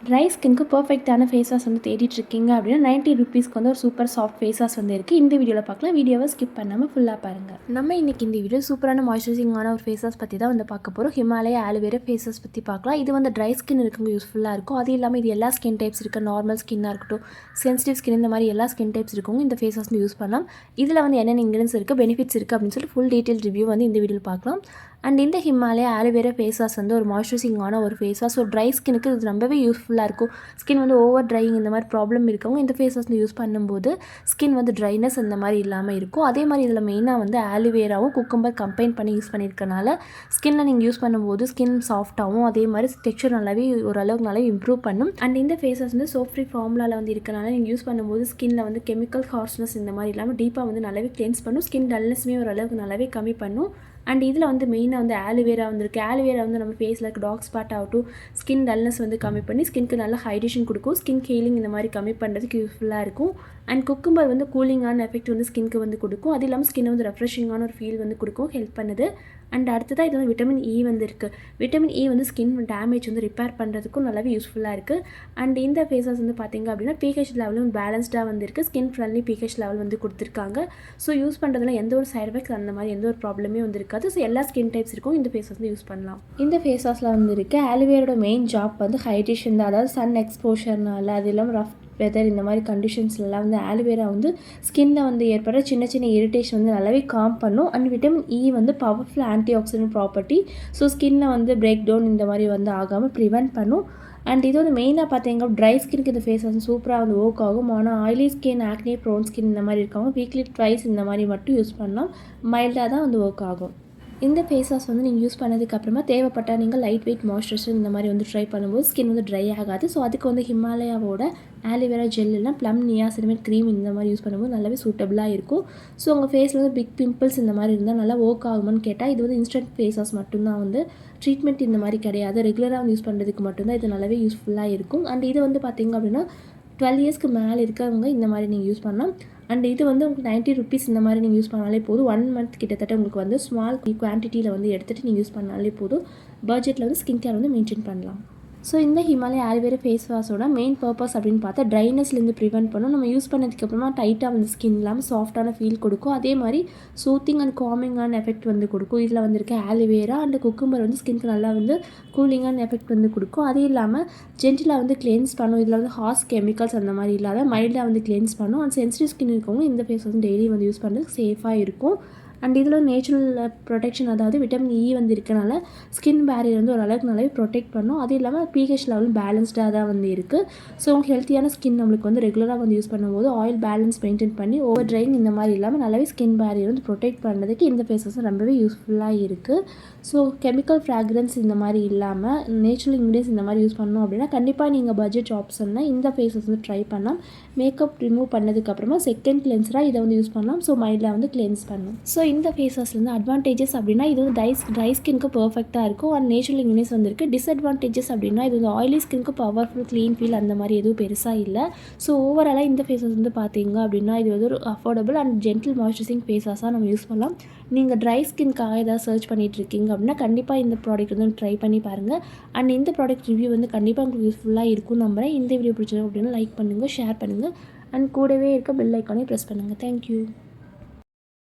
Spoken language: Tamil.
ட்ரை ஸ்கின்க்கு பர்ஃபெக்ட்டான ஃபேஸ் வாஷ் வந்து தேடிட்டு இருக்கீங்க அப்படின்னா 90 ருபீஸ்க்கு வந்து ஒரு சூப்பர் சாஃப்ட் ஃபேஸ் வாஷ் வந்து இருக்குது. இந்த வீடியோவில் பார்க்கலாம். வீடியோவை ஸ்கிப் பண்ணாமல் ஃபுல்லாக பாருங்கள். நம்ம இன்றைக்கி இந்த வீடியோ சூப்பரான மாய்ஸ்சரைசிங்கான ஒரு ஃபேஸ் வாஷ் பற்றி தான் வந்து பார்க்க போகிறோம். ஹிமாலயா ஆலோவேரா ஃபேஸ் வாஷ் பற்றி பார்க்கலாம். இது வந்து ட்ரை ஸ்கின் இருக்கவங்க யூஸ்ஃபுல்லாக இருக்கும். அது இல்லாமல் இது எல்லா ஸ்கின் டைப்ஸ் இருக்குது. நார்மல் ஸ்கின்னாக இருக்கட்டும், சென்சிட்டிவ் ஸ்கின், இந்த மாதிரி எல்லா ஸ்கின் டைப்ஸ் இருக்கவங்க இந்த ஃபேஸ் வாஷ் வந்து யூஸ் பண்ணலாம். இதில் வந்து என்னென்ன இன்கிரியன்ஸ் இருக்குது, பெனிஃபிட்ஸ் இருக்குது அப்படின்னு சொல்லி ஃபுல் டீட்டெயில் ரிவ்யூ வந்து இந்த வீடியோவில் பார்க்கலாம். அண்ட் இந்த ஹிமாலயா ஆலோவேரா ஃபேஸ் வாஷ் வந்து ஒரு மாய்ஸ்சரைசிங்கான ஒரு ஃபேஸ் வாஷ். ஸோ ட்ரை ஸ்கினுக்கு இது ரொம்பவே யூஸ்ஃபுல்லாக இருக்கும். ஸ்கின் வந்து ஓவர் ட்ரையிங் இந்த மாதிரி ப்ராப்ளம் இருக்கவங்க இந்த ஃபேஸ் வாஷ் யூஸ் பண்ணும்போது ஸ்கின் வந்து ட்ரைனஸ் அந்த மாதிரி இல்லாமல் இருக்கும். அதே மாதிரி இதில் மெயினாக வந்து ஆலோவேராவும் குக்கும்பர் கம்பைன் பண்ணி யூஸ் பண்ணியிருக்கனால ஸ்கின்னில் நீங்கள் யூஸ் பண்ணும்போது ஸ்கின் சாஃப்டாகவும் அதே மாதிரி டெக்ஸ்சர் நல்லாவே ஓரளவுக்கு நல்லாவே இம்ப்ரூவ் பண்ணும். அண்ட் இந்த ஃபேஸ் வாஷ் வந்து சோப் ஃப்ரீ ஃபார்முலாவில் வந்து இருக்கனால நீங்கள் யூஸ் பண்ணும்போது ஸ்கின்னில் வந்து கெமிக்கல் ஹார்ஷ்னஸ் இந்த மாதிரி இல்லாமல் டீப்பாக வந்து நல்லாவே கிளென்ஸ் பண்ணும். ஸ்கின் டல்னஸ்மே ஓரளவுக்கு நல்லாவே கம்மி பண்ணும். அண்ட் இதில் வந்து மெயினாக வந்து ஆலோவேரா வந்துருக்கு. ஆலோவேரா வந்து நம்ம ஃபேஸில் இருக்க டார்க் ஸ்பாட் ஆகட்டும், ஸ்கின் டல்னஸ் வந்து கம்மி பண்ணி ஸ்கின்க்கு நல்ல ஹைட்ரேஷன் கொடுக்கும். ஸ்கின் ஹீலிங் இந்த மாதிரி கம்மி பண்ணுறதுக்கு யூஸ்ஃபுல்லாக இருக்கும். அண்ட் குக்கும்பர் வந்து கூலிங்கான எஃபெக்ட் வந்து ஸ்கின்க்கு வந்து கொடுக்கும். அது இல்லாமல் ஸ்கின் வந்து ரெஃப்ரெஷிங்கான ஒரு ஃபீல் வந்து கொடுக்கும், ஹெல்ப் பண்ணுது. அண்ட் அடுத்ததாக இது வந்து விட்டமின் இ வந்து இருக்குது. விட்டமின் இ வந்து ஸ்கின் டேமேஜ் வந்து ரிப்பேர் பண்ணுறதுக்கும் நல்லாவே யூஸ்ஃபுல்லாக இருக்குது. அண்ட் இந்த ஃபேஸ் வாஷ் வந்து பார்த்திங்க அப்படின்னா பிஹெச் லெவலும் பேலன்ஸ்டாக வந்து இருக்குது. ஸ்கின் ஃப்ரெண்ட்லி பிஹெச் லெவல் வந்து கொடுத்துருக்காங்க. ஸோ யூஸ் பண்ணுறதுல எந்த ஒரு சைட் எஃபெக்ட்ஸ் அந்த மாதிரி எந்த ஒரு ப்ராப்ளமே வந்து இருக்காது. ஸோ எல்லா ஸ்கின் டைப்ஸ் இருக்கும் இந்த ஃபேஸ் வாஷ் வந்து யூஸ் பண்ணலாம். இந்த ஃபேஸ் வாஷில் வந்து இருக்குது ஆலோவேரோட மெயின் ஜாப் வந்து ஹைட்ரேஷன் தான். அதாவது சன் எக்ஸ்போஷர்னால அது இல்லாமல் ரஃப் வெதர் இந்த மாதிரி கண்டிஷன்ஸ்லாம் வந்து ஆலோவேரா வந்து ஸ்கின்னில் வந்து ஏற்படுற சின்ன சின்ன இரிட்டேஷன் வந்து நல்லாவே காம் பண்ணும். அண்ட் விட்டமின் இ வந்து powerful antioxidant property. So ஸ்கின்னில் வந்து பிரேக் டவுன் இந்த மாதிரி வந்து ஆகாமல் ப்ரிவென்ட் பண்ணும். அண்ட் இது வந்து மெயினாக பார்த்தீங்கன்னா ட்ரை ஸ்கின்க்கு இந்த ஃபேஸ் வந்து சூப்பராக வந்து ஒர்க் ஆகும். ஆனால் oily skin, acne prone skin இந்த மாதிரி இருக்கவங்க வீக்லி ட்வைஸ் இந்த மாதிரி மட்டும் யூஸ் பண்ணலாம். மைல்டாக தான் வந்து ஒர்க் ஆகும். இந்த ஃபேஸ் வாஷ் வந்து நீங்கள் யூஸ் பண்ணதுக்கப்புறமா தேவைப்பட்டால் நீங்கள் லைட் வெயிட் மாய்ஸ்சரைசர் இந்த மாதிரி வந்து ட்ரை பண்ணும்போது ஸ்கின் வந்து ட்ரை ஆகாது. ஸோ அதுக்கு வந்து ஹிமாலயாவோட ஆலோவேரா ஜெல் இல்லைனா ப்ளம் நியாசினமைட் க்ரீம் இந்த மாதிரி யூஸ் பண்ணும்போது நல்லாவே சூட்டபுளாக இருக்கும். ஸோ உங்கள் ஃபேஸில் வந்து பிக் பிம்பிள்ஸ் இந்த மாதிரி இருந்தால் நல்லா ஒர்க் ஆகுமான்னு கேட்டால் இது வந்து இன்ஸ்டன்ட் ஃபேஸ் வாஷ் மட்டும்தான், வந்து ட்ரீட்மெண்ட் இந்த மாதிரி கிடையாது. ரெகுலராக வந்து யூஸ் பண்ணுறதுக்கு மட்டும்தான் இது நல்லாவே யூஸ்ஃபுல்லாக இருக்கும். அண்ட் இது வந்து பார்த்திங்க அப்படின்னா 12 இயர்ஸ்க்கு மேலே இருக்கிறவங்க இந்த மாதிரி நீங்கள் யூஸ் பண்ணலாம். அண்ட் இது வந்து உங்களுக்கு 90 ருபீஸ் இந்த மாதிரி நீங்கள் யூஸ் பண்ணாலே போதும். 1 மந்த் கிட்டத்தட்ட உங்களுக்கு வந்து ஸ்மால் குவான்டிட்டியில் வந்து எடுத்துகிட்டு நீங்கள் யூஸ் பண்ணாலே போதும். பட்ஜெட்டில் வந்து ஸ்கின் கேர் வந்து மெயின்டைன் பண்ணலாம். ஸோ இந்த ஹிமாலயா ஆலோவேரா ஃபேஸ் வாஷோட மெயின் பர்பஸ் அப்படின்னு பார்த்தா ட்ரைனஸ்லேருந்து ப்ரிவென்ட் பண்ணும். நம்ம யூஸ் பண்ணதுக்கப்புறமா டைட்டாக வந்து ஸ்கின் இல்லாமல் சாஃப்டான ஃபீல் கொடுக்கும். அதே மாதிரி சூத்திங் அண்ட் காமிங்கான எஃபெக்ட் வந்து கொடுக்கும். இதில் வந்து இருக்க ஆலோவேரா அண்ட் குக்கும்பர் வந்து ஸ்கின்க்கு நல்லா வந்து கூலிங்கான எஃபெக்ட் வந்து கொடுக்கும். அது இல்லாமல் ஜென்டிலாக வந்து கிளென்ஸ் பண்ணும். இதில் வந்து ஹார்ஷ் கெமிக்கல்ஸ் அந்த மாதிரி இல்லாத மைல்டாக வந்து கிளென்ஸ் பண்ணும். அண்ட் சென்சிட்டிவ் ஸ்கின் இருக்கவங்க இந்த ஃபேஸ் வந்து டெய்லி வந்து யூஸ் பண்ணுறதுக்கு சேஃபாக இருக்கும். அண்ட் இதில் நேச்சுரல் ப்ரொடெக்ஷன், அதாவது விட்டமின் இ வந்து இருக்கனால ஸ்கின் பேரியர் வந்து ஓரளவுக்கு நல்லாவே ப்ரொடெக்ட் பண்ணும். அது இல்லாமல் பிஹெச் லெவல் பேலன்ஸ்டாக தான் வந்து இருக்குது. ஸோ உங்களுக்கு ஹெல்த்தியான ஸ்கின் நம்மளுக்கு வந்து ரெகுலராக வந்து யூஸ் பண்ணும்போது ஆயில் பேலன்ஸ் மெயின்டைன் பண்ணி ஓவர் ட்ரைங் இந்த மாதிரி இல்லாமல் நல்லாவே ஸ்கின் பேரியர் வந்து ப்ரொடெக்ட் பண்ணுறதுக்கு இந்த ஃபேஸ் வாஷ் ரொம்பவே யூஸ்ஃபுல்லாக இருக்குது. ஸோ கெமிக்கல் ஃப்ராக்ரன்ஸ் இந்த மாதிரி இல்லாமல் நேச்சுரல் இன்க்ரீடியன்ஸ் இந்த மாதிரி யூஸ் பண்ணணும் அப்படின்னா கண்டிப்பாக நீங்கள் பட்ஜெட் ஆப்ஷன்னா இந்த ஃபேஸ் வாஷ் வந்து ட்ரை பண்ணலாம். மேக்கப் ரிமூவ் பண்ணதுக்கப்புறமா செகண்ட் கிளென்சராக இதை வந்து யூஸ் பண்ணலாம். ஸோ மைல்டாக வந்து கிளென்ஸ் பண்ணும். ஸோ இந்த ஃபேஸ் வாஷ்லேருந்து அட்வான்டேஜஸ் அப்படின்னா இது வந்து ட்ரை ஸ்கின்க்கு பர்ஃபெக்டாக இருக்கும். அண்ட் நேச்சுரல் இன்க்ரீடியன்ஸ் வந்துருக்கு. டிஸ்அட்வான்டேஜஸ் அப்படின்னா இது வந்து ஆயிலி ஸ்கின்க்கு பவர்ஃபுல் க்ளீன் ஃபீல் அந்த மாதிரி எதுவும் பெருசாக இல்லை. ஸோ ஓவராலாக இந்த ஃபேஸ் வாஷ் வந்து பார்த்தீங்க அப்படின்னா இது வந்து ஒரு affordable and gentle moisturising face வாஷாக நம்ம யூஸ் பண்ணலாம். நீங்கள் ட்ரை ஸ்கின்க்காக ஏதாவது சர்ச் பண்ணிட்டு இருக்கீங்க அப்படின்னா கண்டிப்பாக இந்த ப்ராடக்ட் வந்து ட்ரை பண்ணி பாருங்கள். அண்ட் இந்த ப்ராடக்ட் ரிவ்யூ வந்து கண்டிப்பாக உங்களுக்கு யூஸ்ஃபுல்லாக இருக்கும் நம்புறேன். இந்த வீடியோ பிடிச்சது அப்படின்னா லைக் பண்ணுங்கள், ஷேர் பண்ணுங்கள். அண்ட் கூடவே இருக்க பெல் ஐக்கானே ப்ரெஸ் பண்ணுங்கள். தேங்க்யூ.